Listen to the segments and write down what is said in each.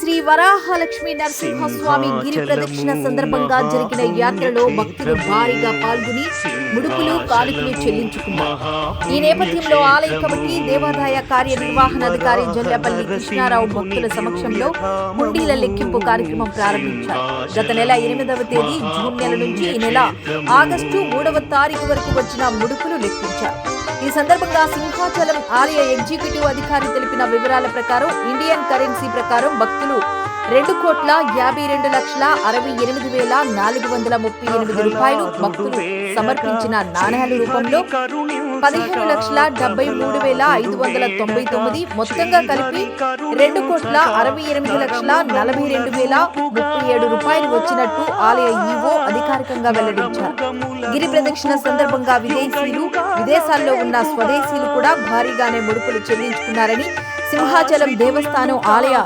శ్రీ వరాహలక్ష్మీ నరసింహస్వామి గిరి ప్రదక్షిణ సందర్భంగా జరిగిన యాత్రలో భక్తులు భారీగా పాల్గొని ముడుపులు కానుకలు చెల్లించుకున్నారు. ఈ నేపథ్యంలో ఆలయ కమిటీ దేవాదాయ కార్యనిర్వహణాధికారి జొల్లపల్లి కృష్ణారావు భక్తుల సమక్షంలో హుండీల లెక్కింపు కార్యక్రమం ప్రారంభించారు. గత నెల 8వ తేదీ జూన్ నెల నుంచి ఈ నెల ఆగస్టు 3వ తారీఖు వరకు వచ్చిన ముడుపులు లెక్కించారు. ఈ సందర్భంగా సింహాచలం ఆలయ ఎగ్జిక్యూటివ్ అధికారి తెలిపిన వివరాల ప్రకారం ఇండియన్ కరెన్సీ ప్రకారం భక్తులు 2,52,68,438 రూపాయలు భక్తులు సమర్పించిన నాణేల రూపంలో 15,73,599 మొత్తంగా కలిపి 2,68,42,037 రూపాయలు వచ్చినట్టు ఆలయ ఈవో అధికారికంగా వెల్లడించారు. గిరి ప్రదక్షిణ సందర్భంగా విదేశాల్లో ఉన్న స్వదేశీయులు కూడా భారీగానే ముడుపులు చెల్లించుకున్నారని సింహాచలం దేవస్థానం ఆలయ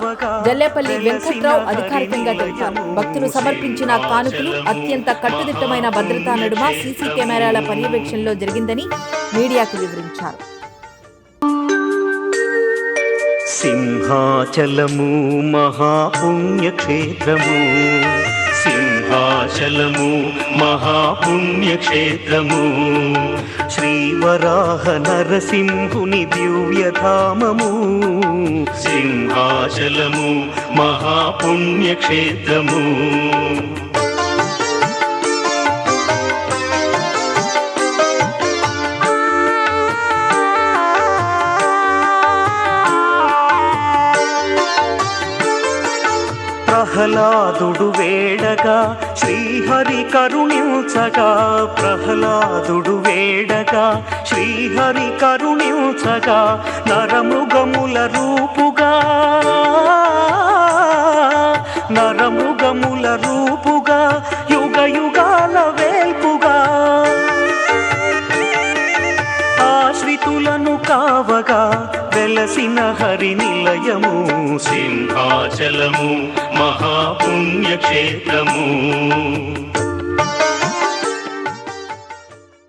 జల్లేపల్లి వెంకట్రావు అధికారికంగా తెలిపారు. భక్తులు సమర్పించిన కానుకలు అత్యంత కట్టుదిట్టమైన భద్రతా నడుమ సీసీ కెమెరాల పర్యవేక్షణలో జరిగిందని మీడియాకు వివరించారు. సింహాచలము మహాపుణ్యక్షేత్రము, సింహాచలము మహాపుణ్యక్షేత్రము, శ్రీవరాహ నరసింహుని దివ్యధామము, సింహాచలము మహాపుణ్యక్షేత్రము. ప్రహ్లాదుడు వేడగా శ్రీహరి కరుణించగా, ప్రహ్లాదుడు వేడగా శ్రీహరి కరుణించగా, నరమృగముల రూపుగా, నరమృగముల రూపుగా, యుగ యుగాల వేల్పుగా, ఆశ్రితులను కావగా వెలసిన హరి నిలయము, సింహాచలము మహాపుణ్యక్షేత్రము.